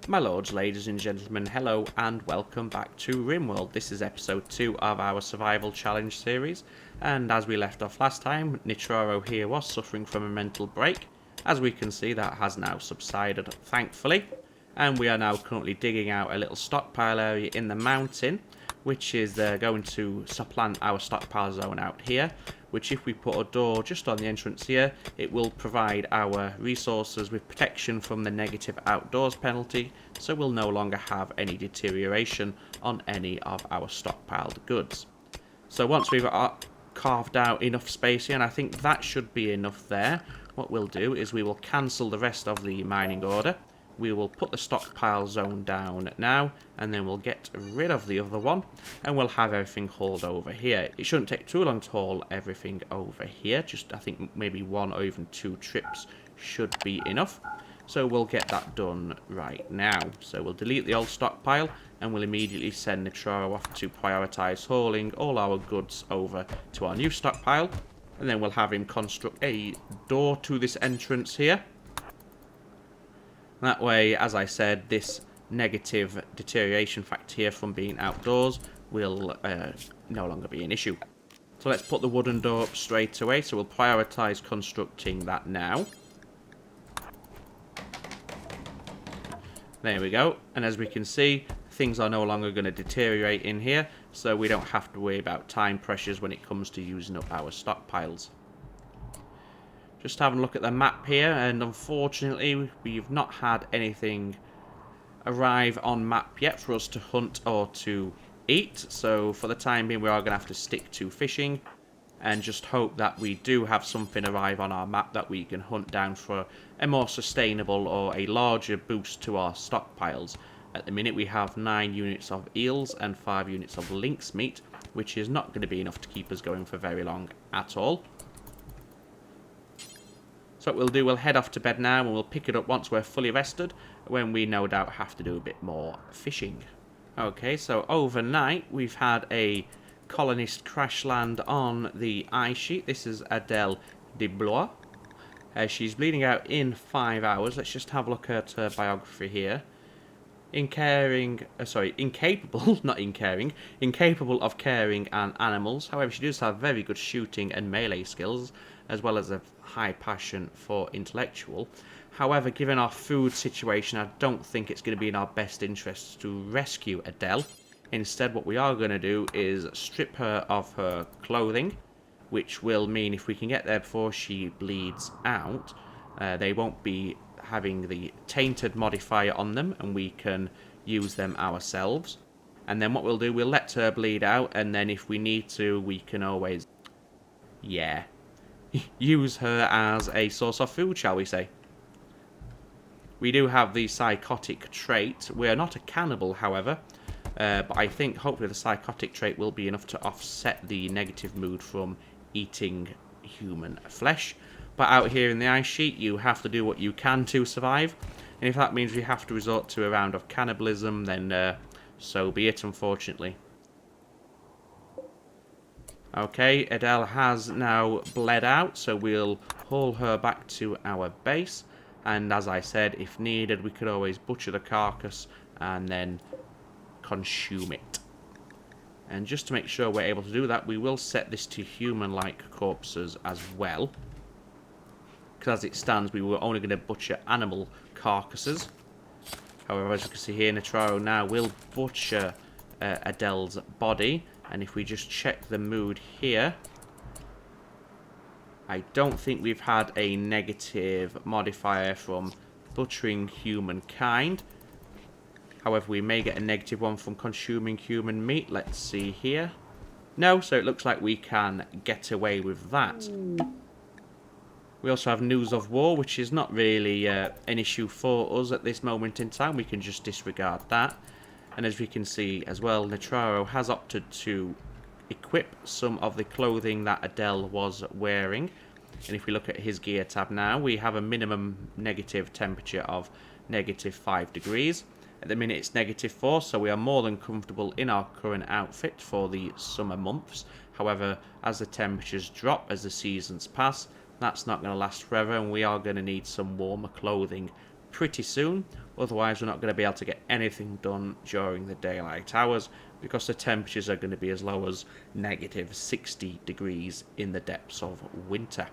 My lords, ladies and gentlemen, hello and welcome back to Rimworld. This is episode 2 of our survival challenge series, and as we left off last time, Nitraro here was suffering from a mental break. As we can see, that has now subsided, thankfully, and we are now currently digging out a little stockpile area in the mountain, which is going to supplant our stockpile zone out here, which if we put a door just on the entrance here, it will provide our resources with protection from the negative outdoors penalty, so we'll no longer have any deterioration on any of our stockpiled goods. So once we've carved out enough space here, and I think that should be enough there, what we'll do is we will cancel the rest of the mining order. We will put the stockpile zone down now, and then we'll get rid of the other one, and we'll have everything hauled over here. It shouldn't take too long to haul everything over here, just I think maybe 1 or even 2 trips should be enough. So we'll get that done right now. So we'll delete the old stockpile, and we'll immediately send Nitraro off to prioritise hauling all our goods over to our new stockpile, and then we'll have him construct a door to this entrance here. That way, as I said, this negative deterioration factor here from being outdoors will no longer be an issue. So let's put the wooden door up straight away. So we'll prioritise constructing that now. There we go. And as we can see, things are no longer going to deteriorate in here, so we don't have to worry about time pressures when it comes to using up our stockpiles. Just having a look at the map here, and unfortunately we've not had anything arrive on map yet for us to hunt or to eat, so for the time being we are going to have to stick to fishing and just hope that we do have something arrive on our map that we can hunt down for a more sustainable or a larger boost to our stockpiles. At the minute we have 9 units of eels and 5 units of lynx meat, which is not going to be enough to keep us going for very long at all. So what we'll do, we'll head off to bed now, and we'll pick it up once we're fully rested, when we no doubt have to do a bit more fishing. Okay, so overnight we've had a colonist crash land on the ice sheet. This is Adele de Blois. She's bleeding out in 5 hours. Let's just have a look at her biography here. Incapable of caring and animals. However, she does have very good shooting and melee skills, as well as a high passion for intellectual. However, given our food situation, I don't think it's going to be in our best interests to rescue Adele. Instead, what we are going to do is strip her of her clothing, which will mean if we can get there before she bleeds out, they won't be having the tainted modifier on them, and we can use them ourselves. And then what we'll do, we'll let her bleed out, and then if we need to, we can always use her as a source of food, shall we say. We do have the psychotic trait. We're not a cannibal, however, but I think hopefully the psychotic trait will be enough to offset the negative mood from eating human flesh. But out here in the ice sheet, you have to do what you can to survive. And if that means we have to resort to a round of cannibalism, then so be it, unfortunately. Okay, Adele has now bled out, so we'll haul her back to our base. And as I said, if needed, we could always butcher the carcass and then consume it. And just to make sure we're able to do that, we will set this to human-like corpses as well. Because as it stands, we were only going to butcher animal carcasses. However, as you can see here, Nitraro now will butcher Adele's body. And if we just check the mood here, I don't think we've had a negative modifier from butchering humankind. However, we may get a negative one from consuming human meat. Let's see here. No, so it looks like we can get away with that. We also have news of war, which is not really an issue for us at this moment in time. We can just disregard that. And as we can see as well, Nitraro has opted to equip some of the clothing that Adele was wearing. And if we look at his gear tab now, we have a minimum negative temperature of -5 degrees. At the minute it's -4, so we are more than comfortable in our current outfit for the summer months. However, as the temperatures drop as the seasons pass, that's not going to last forever, and we are going to need some warmer clothing pretty soon, otherwise we're not going to be able to get anything done during the daylight hours because the temperatures are going to be as low as negative 60 degrees in the depths of winter.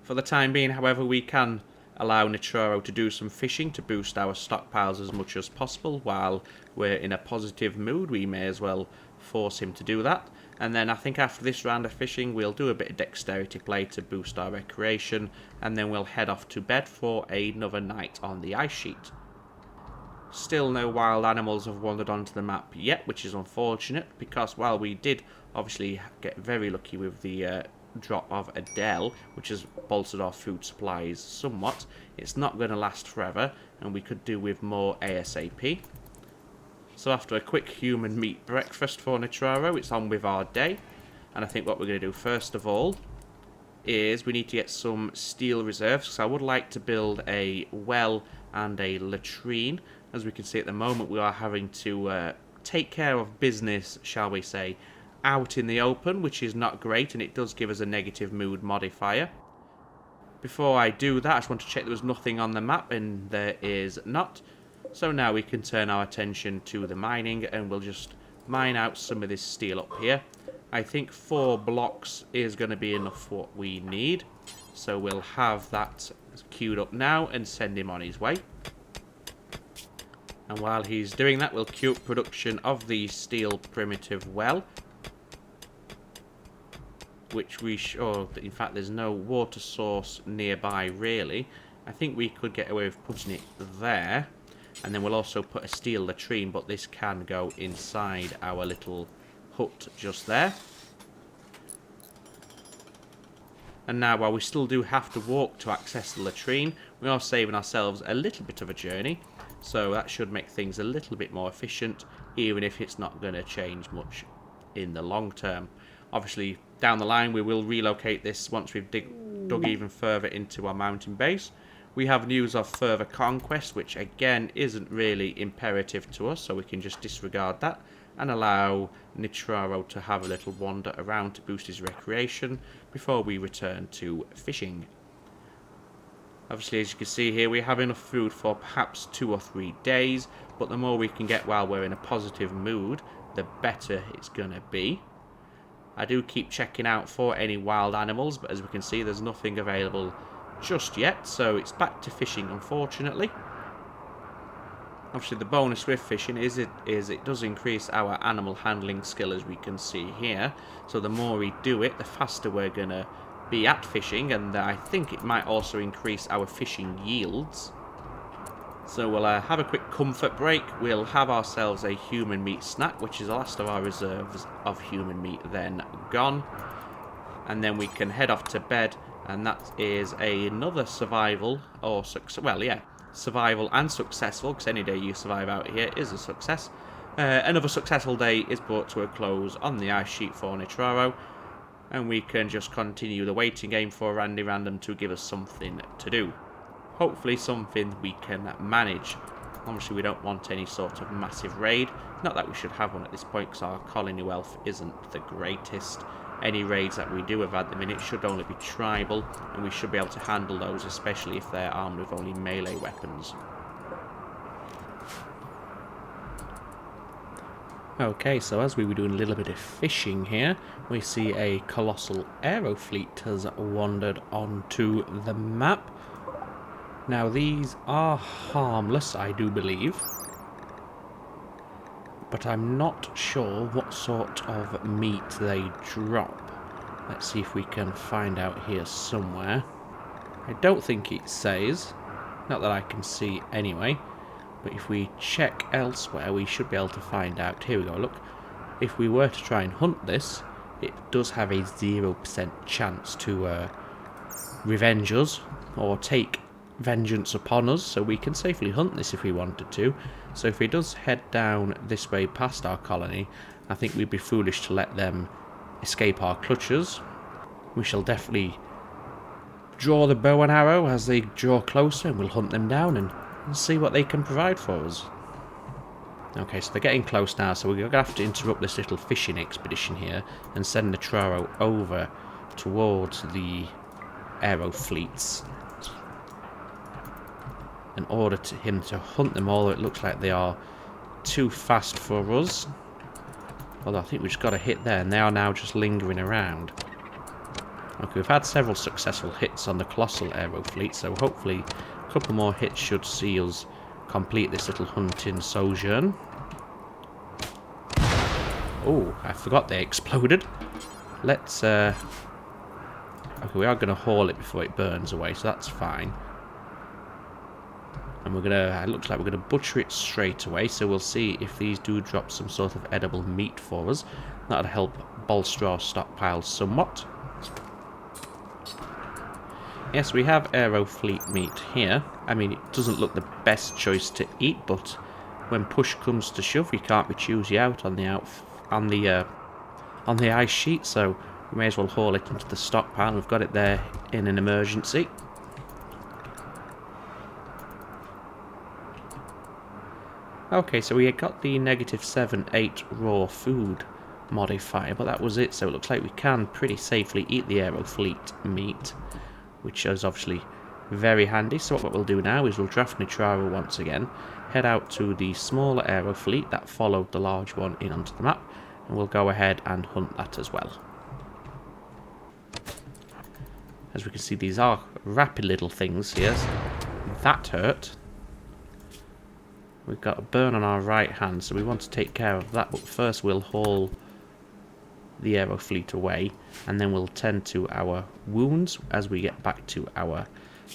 For the time being, however, we can allow Nitraro to do some fishing to boost our stockpiles as much as possible. While we're in a positive mood, we may as well force him to do that. And then I think after this round of fishing, we'll do a bit of dexterity play to boost our recreation, and then we'll head off to bed for another night on the ice sheet. Still no wild animals have wandered onto the map yet, which is unfortunate, because while we did obviously get very lucky with the drop of Adele, which has bolstered our food supplies somewhat, it's not going to last forever, and we could do with more ASAP. So after a quick human meat breakfast for Nitraro, it's on with our day. And I think what we're going to do first of all is we need to get some steel reserves, because I would like to build a well and a latrine. As we can see at the moment, we are having to take care of business, shall we say, out in the open, which is not great, and it does give us a negative mood modifier. Before I do that, I just want to check there was nothing on the map, and there is not. So now we can turn our attention to the mining, and we'll just mine out some of this steel up here. I think 4 blocks is going to be enough for what we need. So we'll have that queued up now and send him on his way. And while he's doing that, we'll queue up production of the steel primitive well. Which we in fact there's no water source nearby really. I think we could get away with putting it there. And then we'll also put a steel latrine, but this can go inside our little hut just there. And now, while we still do have to walk to access the latrine, we are saving ourselves a little bit of a journey. So that should make things a little bit more efficient, even if it's not going to change much in the long term. Obviously, down the line, we will relocate this once we've dug even further into our mountain base. We have news of further conquest, which again isn't really imperative to us, so we can just disregard that and allow Nitraro to have a little wander around to boost his recreation before we return to fishing. Obviously, as you can see here, we have enough food for perhaps 2 or 3 days, but the more we can get while we're in a positive mood, the better it's going to be. I do keep checking out for any wild animals, but as we can see, there's nothing available just yet, so it's back to fishing, unfortunately. Obviously, the bonus with fishing is it does increase our animal handling skill, as we can see here. So the more we do it, the faster we're going to be at fishing, and I think it might also increase our fishing yields. So we'll have a quick comfort break. We'll have ourselves a human meat snack, which is the last of our reserves of human meat then gone. And then we can head off to bed, and that is another survival, or survival and successful, because any day you survive out here is a success. Another successful day is brought to a close on the ice sheet for Nitraro, and we can just continue the waiting game for Randy Random to give us something to do. Hopefully something we can manage. Obviously we don't want any sort of massive raid. Not that we should have one at this point, because our colony wealth isn't the greatest. Any raids that we do have at the minute should only be tribal, and we should be able to handle those, especially if they're armed with only melee weapons. Okay, so as we were doing a little bit of fishing here, we see a colossal aero fleet has wandered onto the map. Now these are harmless, I do believe, but I'm not sure what sort of meat they drop. Let's see if we can find out here somewhere. I don't think it says, not that I can see anyway, but if we check elsewhere we should be able to find out. Here we go, look. If we were to try and hunt this, it does have a 0% chance to revenge us or take vengeance upon us, so we can safely hunt this if we wanted to. So if he does head down this way past our colony, I think we'd be foolish to let them escape our clutches. We shall definitely draw the bow and arrow as they draw closer, and we'll hunt them down and see what they can provide for us. Okay, so they're getting close now, so we're going to have to interrupt this little fishing expedition here and send the Nitraro over towards the aero fleets. in order to him to hunt them all. It looks like they are too fast for us. Although I think we just got a hit there, and they are now just lingering around. Okay, we've had several successful hits on the colossal aero fleet, so hopefully a couple more hits should see us complete this little hunting sojourn. Oh, I forgot they exploded. Let's, okay, we are going to haul it before it burns away, so that's fine. And we're going to, it looks like we're going to butcher it straight away, so we'll see if these do drop some sort of edible meat for us. That'll help bolster our stockpiles somewhat. Yes, we have aero fleet meat here. I mean, it doesn't look the best choice to eat, but when push comes to shove, you can't be choosy out on the ice sheet, so we may as well haul it into the stockpile. We've got it there in an emergency. Okay, so we got the -7/8 raw food modifier, but that was it. So it looks like we can pretty safely eat the aero fleet meat, which is obviously very handy. So what we'll do now is we'll draft Nitraro once again, head out to the smaller aero fleet that followed the large one in onto the map, and we'll go ahead and hunt that as well. As we can see, these are rapid little things here. That hurt. We've got a burn on our right hand, so we want to take care of that, but first we'll haul the aero fleet away, and then we'll tend to our wounds as we get back to our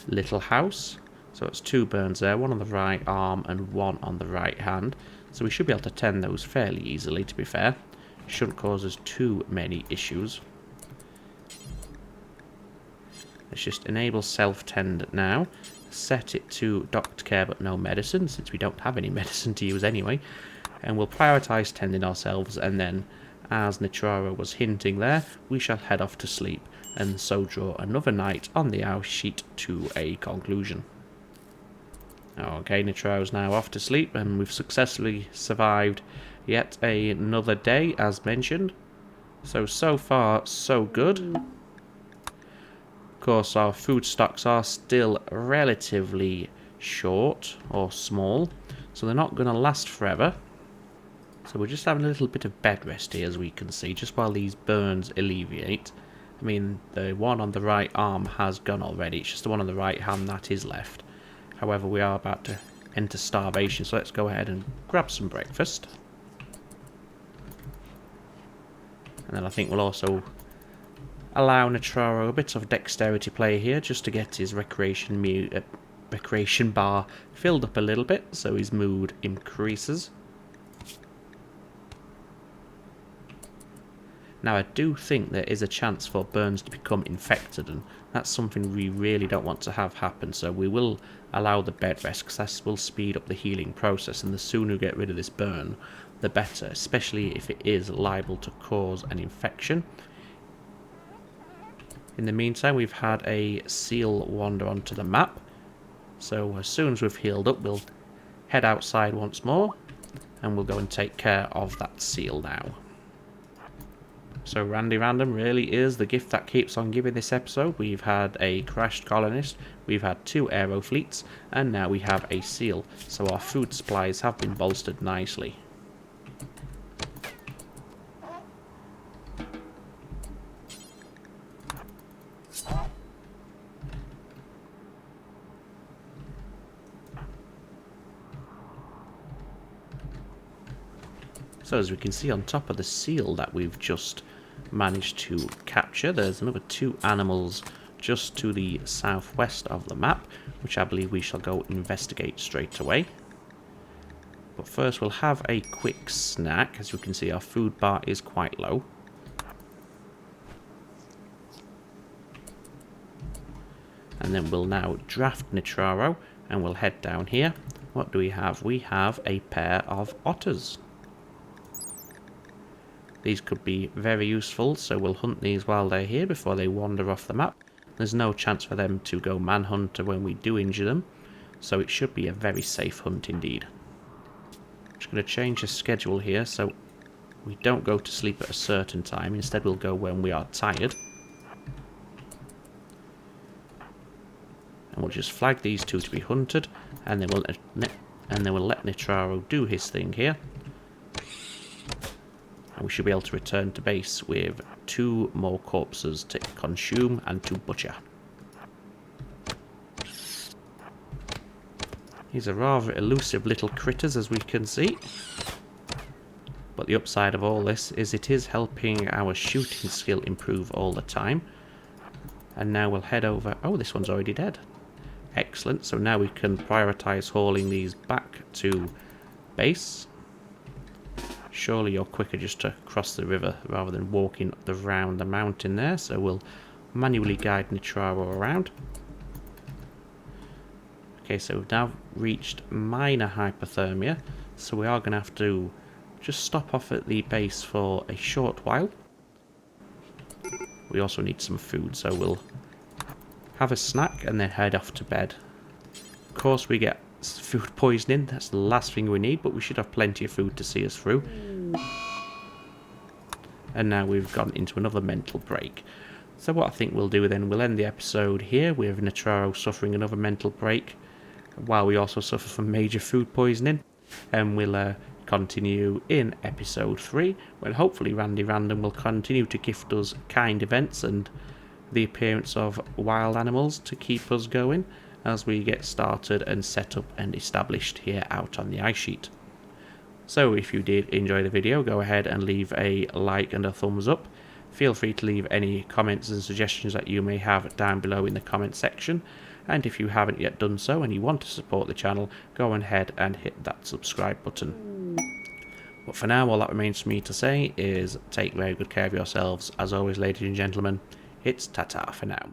little house. So it's 2 burns there, one on the right arm and one on the right hand, so we should be able to tend those fairly easily, to be fair. Shouldn't cause us too many issues. Let's just enable self-tend now, set it to doctor care but no medicine, since we don't have any medicine to use anyway, and we'll prioritise tending ourselves, and then, as Nitraro was hinting there, we shall head off to sleep, and so draw another night on the hour sheet to a conclusion. Okay, Nitraro's now off to sleep, and we've successfully survived yet another day, as mentioned. So far, so good. Of course, our food stocks are still relatively short, or small, so they're not going to last forever. So we're just having a little bit of bed rest here, as we can see, just while these burns alleviate. I mean, the one on the right arm has gone already, it's just the one on the right hand that is left. However, we are about to enter starvation, so let's go ahead and grab some breakfast. And then I think we'll also allow Nitraro a bit of dexterity play here, just to get his recreation bar filled up a little bit, so his mood increases. Now, I do think there is a chance for burns to become infected, and that's something we really don't want to have happen, so we will allow the bed rest, because that will speed up the healing process, and the sooner we get rid of this burn, the better, especially if it is liable to cause an infection. In the meantime, we've had a seal wander onto the map, so as soon as we've healed up, we'll head outside once more, and we'll go and take care of that seal now. So Randy Random really is the gift that keeps on giving this episode. We've had a crashed colonist, we've had 2 aero fleets, and now we have a seal, so our food supplies have been bolstered nicely. So as we can see on top of the seal that we've just managed to capture, there's another 2 animals just to the southwest of the map, which I believe we shall go investigate straight away. But first we'll have a quick snack. As you can see, our food bar is quite low. And then we'll now draft Nitraro, and we'll head down here. What do we have? We have a pair of otters. These could be very useful, so we'll hunt these while they're here before they wander off the map. There's no chance for them to go manhunter when we do injure them, so it should be a very safe hunt indeed. I'm just going to change the schedule here so we don't go to sleep at a certain time, instead we'll go when we are tired. And we'll just flag these two to be hunted, and then we'll let Nitraro do his thing here. And we should be able to return to base with 2 more corpses to consume and to butcher. These are rather elusive little critters, as we can see. But the upside of all this is it is helping our shooting skill improve all the time. And now we'll head over... Oh, this one's already dead. Excellent. So now we can prioritise hauling these back to base. Surely you're quicker just to cross the river rather than walking around the mountain there. So we'll manually guide Nitraro around. Okay, so we've now reached minor hypothermia. So we are going to have to just stop off at the base for a short while. We also need some food, so we'll have a snack and then head off to bed. Of course, we get food poisoning. That's the last thing we need, but we should have plenty of food to see us through. And now we've gone into another mental break. So what I think we'll do then, we'll end the episode here with Nitraro suffering another mental break, while we also suffer from major food poisoning. And we'll continue in episode 3, when hopefully Randy Random will continue to gift us kind events and the appearance of wild animals to keep us going as we get started and set up and established here out on the ice sheet. So if you did enjoy the video, go ahead and leave a like and a thumbs up. Feel free to leave any comments and suggestions that you may have down below in the comment section. And if you haven't yet done so and you want to support the channel, go ahead and hit that subscribe button. But for now, all that remains for me to say is take very good care of yourselves. As always, ladies and gentlemen, it's ta-ta for now.